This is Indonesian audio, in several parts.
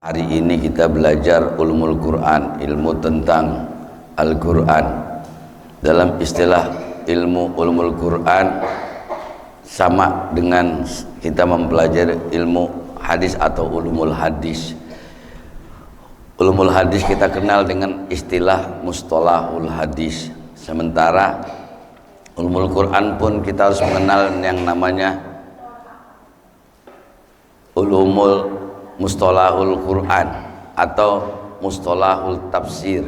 Hari ini kita belajar ulumul Quran, ilmu tentang Al-Quran. Dalam istilah ilmu ulumul Quran sama dengan kita mempelajari ilmu hadis atau ulumul hadis. Ulumul hadis kita kenal dengan istilah mustalahul hadis. Sementara ulumul Quran pun kita harus mengenal yang namanya ulumul mustalahul Quran atau mustalahul tafsir.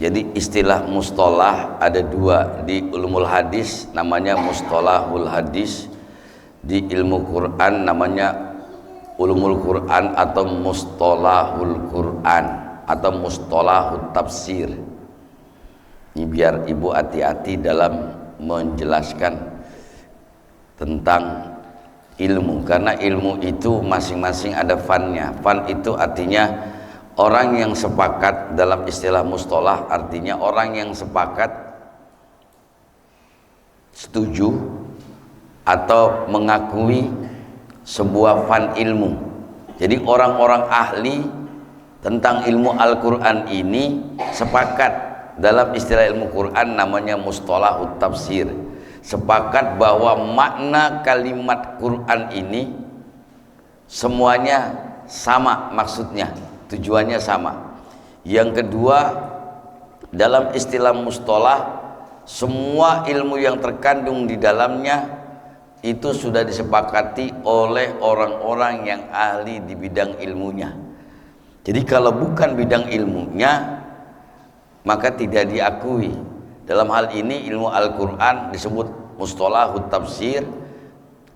Jadi istilah mustalah ada dua di ulumul hadis, namanya mustalahul hadis. Di ilmu Quran namanya ulumul Quran atau mustalahul Quran atau mustalahul tafsir. Ini biar ibu hati-hati dalam menjelaskan tentang ilmu, karena ilmu itu masing-masing ada fannya. Fan itu artinya orang yang sepakat, dalam istilah mustalah artinya orang yang sepakat, setuju atau mengakui sebuah fan ilmu. Jadi orang-orang ahli tentang ilmu Al-Quran ini sepakat dalam istilah ilmu Quran namanya mustalahut tafsir, sepakat bahwa makna kalimat Quran ini semuanya sama, maksudnya tujuannya sama. Yang kedua, dalam istilah mustalah semua ilmu yang terkandung di dalamnya itu sudah disepakati oleh orang-orang yang ahli di bidang ilmunya. Jadi kalau bukan bidang ilmunya maka tidak diakui. Dalam hal ini ilmu Al-Quran disebut mustalahut tafsir.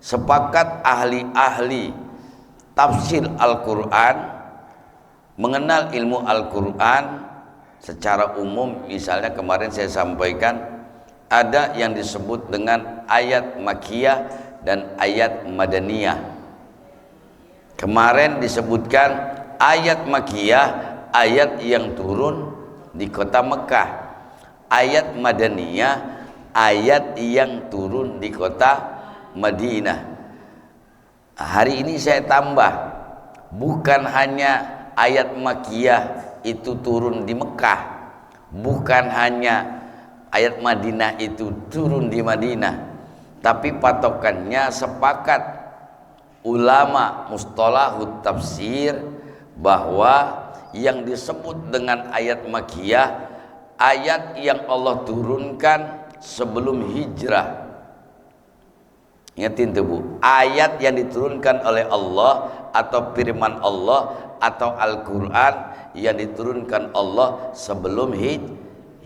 Sepakat ahli-ahli tafsir Al-Quran mengenal ilmu Al-Quran secara umum. Misalnya kemarin saya sampaikan ada yang disebut dengan ayat Makkiyah dan ayat Madaniyah. Kemarin disebutkan ayat Makkiyah, ayat yang turun di kota Mekah. Ayat Madaniyah, ayat yang turun di kota Madinah. Hari ini saya tambah, bukan hanya ayat Makkiyah itu turun di Mekah, bukan hanya ayat Madinah itu turun di Madinah, tapi patokannya sepakat ulama mustalahut tafsir bahwa yang disebut dengan ayat Makkiyah, ayat yang Allah turunkan sebelum hijrah. Ingatin tuh Bu, ayat yang diturunkan oleh Allah atau firman Allah atau Al-Quran yang diturunkan Allah sebelum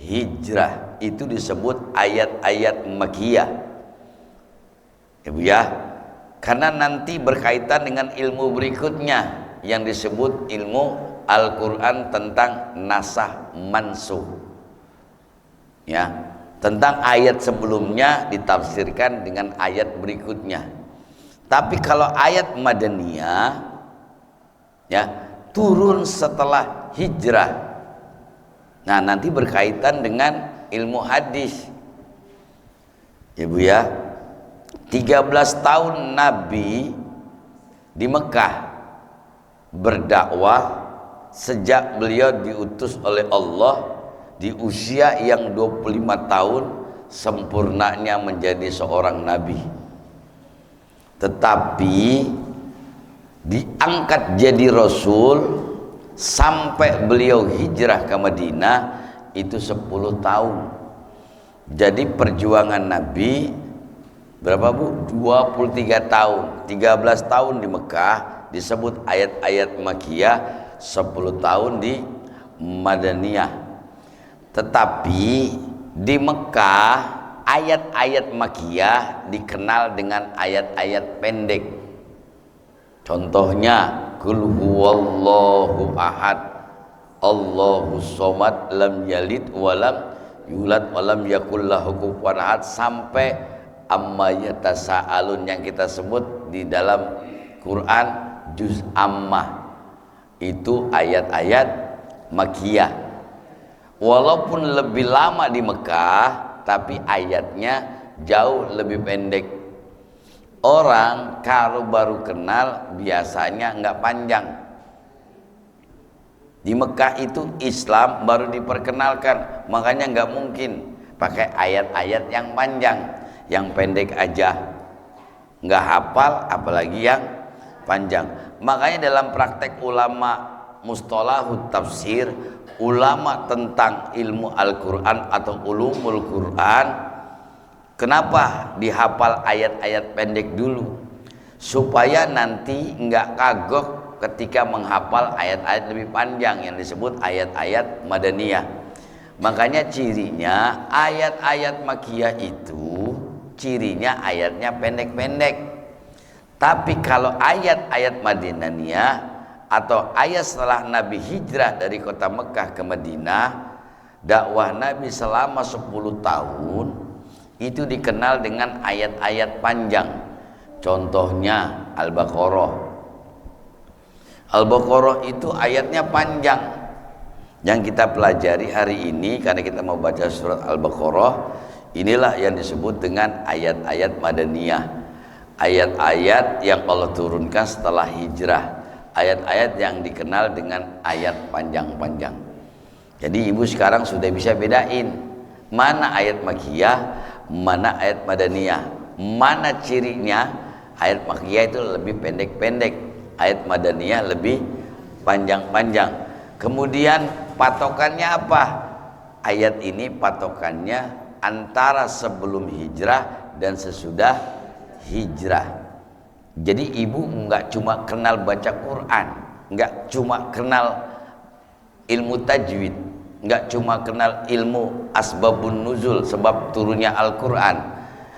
hijrah, itu disebut ayat-ayat Makkiyah. Ya Bu ya, karena nanti berkaitan dengan ilmu berikutnya yang disebut ilmu Al-Quran tentang nasah mansuh, ya, tentang ayat sebelumnya ditafsirkan dengan ayat berikutnya. Tapi kalau ayat Madaniyah, ya, turun setelah hijrah, nah nanti berkaitan dengan ilmu hadis. Ya Bu ya, 13 tahun Nabi di Mekah berdakwah sejak beliau diutus oleh Allah di usia yang 25 tahun sempurnanya menjadi seorang nabi. Tetapi diangkat jadi rasul sampai beliau hijrah ke Madinah itu 10 tahun. Jadi perjuangan Nabi berapa Bu? 23 tahun. 13 tahun di Mekah disebut ayat-ayat Makkiyah, 10 tahun di Madaniyah. Tetapi di Mekah ayat-ayat Makkiyah dikenal dengan ayat-ayat pendek. Contohnya Qul huwallahu ahad, Allahus somad, lam yalid walam yulad walam yakul lahu kufuwan ahad, sampai amma yatasaalun yang kita sebut di dalam Quran juz ammah. Itu ayat-ayat Makkiyah. Walaupun lebih lama di Mekah, tapi ayatnya jauh lebih pendek. Orang kalau baru kenal biasanya nggak panjang. Di Mekah itu Islam baru diperkenalkan, makanya nggak mungkin pakai ayat-ayat yang panjang, yang pendek aja nggak hafal, apalagi yang panjang. Makanya dalam praktek ulama mustalahut tafsir, ulama tentang ilmu Al-Quran atau ulumul Quran, kenapa dihafal ayat-ayat pendek dulu? Supaya nanti nggak kagok ketika menghafal ayat-ayat lebih panjang yang disebut ayat-ayat madaniyah. Makanya cirinya ayat-ayat makiyah itu cirinya ayatnya pendek-pendek. Tapi kalau ayat-ayat madaniyah atau ayat setelah Nabi hijrah dari kota Mekah ke Madinah, dakwah Nabi selama 10 tahun itu dikenal dengan ayat-ayat panjang. Contohnya Al-Baqarah. Al-Baqarah itu ayatnya panjang. Yang kita pelajari hari ini karena kita mau baca surat Al-Baqarah, inilah yang disebut dengan ayat-ayat madaniyah. Ayat-ayat yang Allah turunkan setelah hijrah. Ayat-ayat yang dikenal dengan ayat panjang-panjang. Jadi ibu sekarang sudah bisa bedain mana ayat makiyah, mana ayat madaniyah, mana cirinya. Ayat makiyah itu lebih pendek-pendek, ayat madaniyah lebih panjang-panjang. Kemudian patokannya apa? Ayat ini patokannya antara sebelum hijrah dan sesudah hijrah. Jadi ibu nggak cuma kenal baca Quran, nggak cuma kenal ilmu tajwid, nggak cuma kenal ilmu asbabun nuzul, sebab turunnya Al-Quran,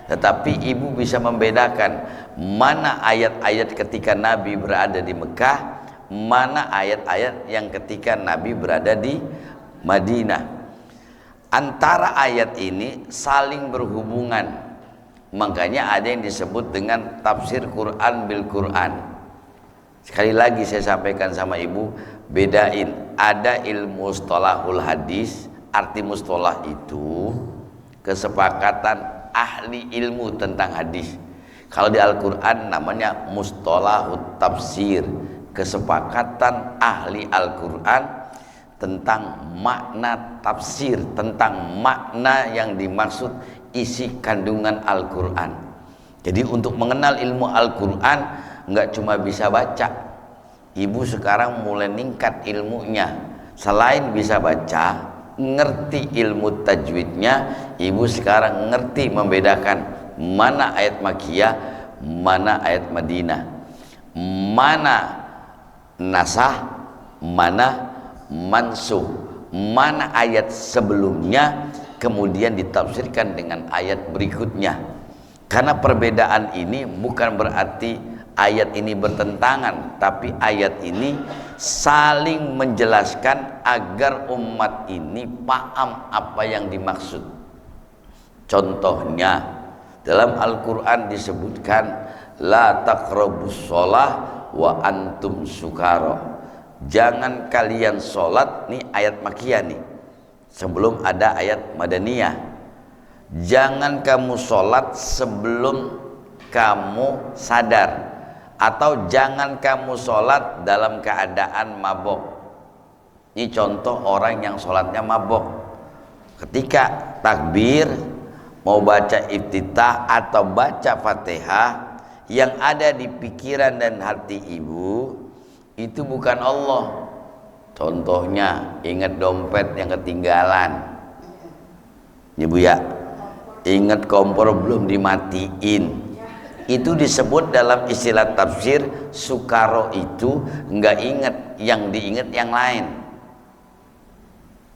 tetapi ibu bisa membedakan mana ayat-ayat ketika Nabi berada di Mekah, mana ayat-ayat yang ketika Nabi berada di Madinah. Antara ayat ini saling berhubungan. Makanya ada yang disebut dengan tafsir Quran bil Quran. Sekali lagi saya sampaikan sama ibu, bedain. Ada ilmu mustalahul hadis, arti mustalah itu kesepakatan ahli ilmu tentang hadis. Kalau di Al-Quran namanya mustalahut tafsir, kesepakatan ahli Al-Quran tentang makna tafsir, tentang makna yang dimaksud isi kandungan Al-Quran. Jadi untuk mengenal ilmu Al-Quran nggak cuma bisa baca. Ibu sekarang mulai ningkat ilmunya. Selain bisa baca, ngerti ilmu tajwidnya, ibu sekarang ngerti membedakan mana ayat makiyah, mana ayat Madinah, mana nasah, mana mansuh, mana ayat sebelumnya kemudian ditafsirkan dengan ayat berikutnya. Karena perbedaan ini bukan berarti ayat ini bertentangan, tapi ayat ini saling menjelaskan agar umat ini paham apa yang dimaksud. Contohnya dalam Al-Quran disebutkan la taqrabus sholah wa antum sukara. Jangan kalian sholat, nih ayat makiyah nih, sebelum ada ayat madaniyah. Jangan kamu sholat sebelum kamu sadar, atau jangan kamu sholat dalam keadaan mabok. Ini contoh orang yang sholatnya mabok. Ketika takbir mau baca iftitah atau baca fatihah, yang ada di pikiran dan hati ibu itu bukan Allah. Contohnya ingat dompet yang ketinggalan, ibu ya, ingat kompor belum dimatiin. Itu disebut dalam istilah tafsir sukaro, itu nggak ingat, yang diingat yang lain.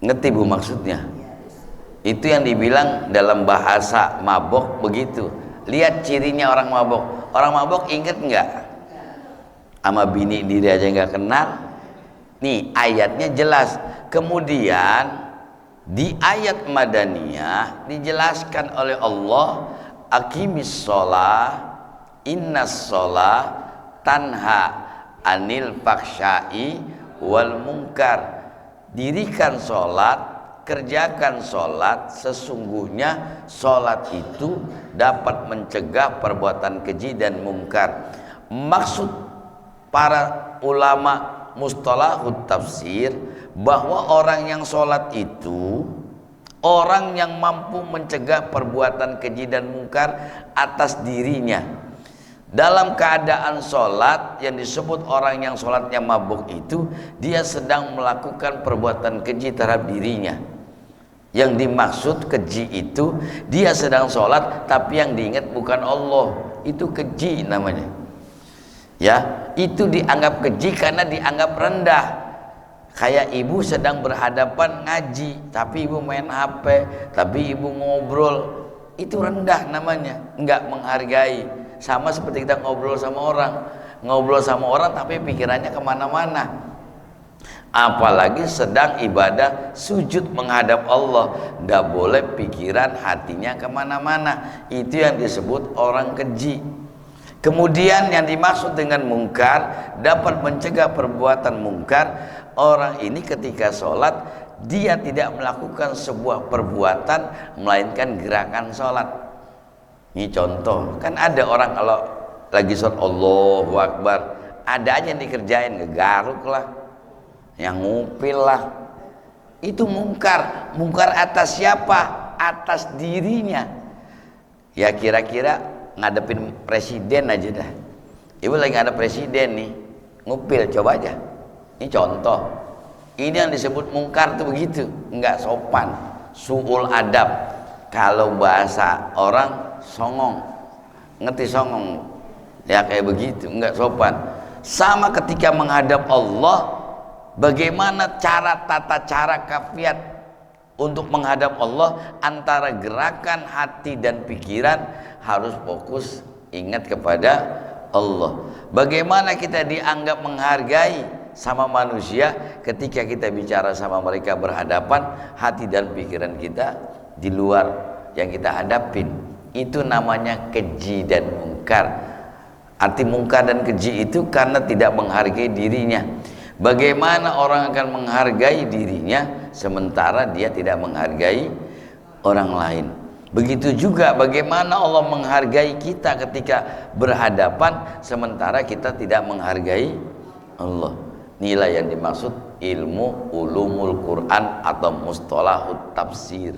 Ngerti bu maksudnya? Itu yang dibilang dalam bahasa mabok begitu. Lihat cirinya orang mabok. Orang mabok inget nggak? Sama bini diri aja nggak kenal. Nih ayatnya jelas. Kemudian di ayat madaniyah dijelaskan oleh Allah, aqimis sholah innas sholah tanha anil faksya'i wal munkar. Dirikan sholat, kerjakan sholat, sesungguhnya sholat itu dapat mencegah perbuatan keji dan mungkar. Maksud para ulama mustalahut tafsir bahwa orang yang sholat itu orang yang mampu mencegah perbuatan keji dan mungkar atas dirinya. Dalam keadaan sholat, yang disebut orang yang sholatnya mabuk itu, dia sedang melakukan perbuatan keji terhadap dirinya. Yang dimaksud keji itu, dia sedang sholat tapi yang diingat bukan Allah. Itu keji namanya. Ya, itu dianggap keji karena dianggap rendah. Kayak ibu sedang berhadapan ngaji, tapi ibu main HP, tapi ibu ngobrol, itu rendah namanya, enggak menghargai. Sama seperti kita ngobrol sama orang tapi pikirannya kemana-mana. Apalagi sedang ibadah sujud menghadap Allah, enggak boleh pikiran hatinya kemana-mana. Itu yang disebut orang keji. Kemudian yang dimaksud dengan mungkar, dapat mencegah perbuatan mungkar. Orang ini ketika sholat, dia tidak melakukan sebuah perbuatan melainkan gerakan sholat. Ini contoh, kan ada orang kalau lagi sholat Allahu Akbar, ada aja yang dikerjain, ngegaruk lah, yang ngupil lah. Itu mungkar. Mungkar atas siapa? Atas dirinya. Ya kira-kira ngadepin presiden aja dah. Ibu lagi ada presiden nih, ngupil, coba aja. Ini contoh. Ini yang disebut mungkar tuh begitu, enggak sopan, su'ul adab. Kalau bahasa orang songong, ngerti songong? Ya kayak begitu, enggak sopan. Sama ketika menghadap Allah, bagaimana tata cara kafiat untuk menghadap Allah, antara gerakan hati dan pikiran harus fokus ingat kepada Allah. Bagaimana kita dianggap menghargai sama manusia ketika kita bicara sama mereka berhadapan, hati dan pikiran kita di luar yang kita hadapin. Itu namanya keji dan mungkar. Arti mungkar dan keji itu karena tidak menghargai dirinya. Bagaimana orang akan menghargai dirinya sementara dia tidak menghargai orang lain? Begitu juga bagaimana Allah menghargai kita ketika berhadapan sementara kita tidak menghargai Allah. Nilai yang dimaksud ilmu ulumul Quran atau mustalahut tafsir.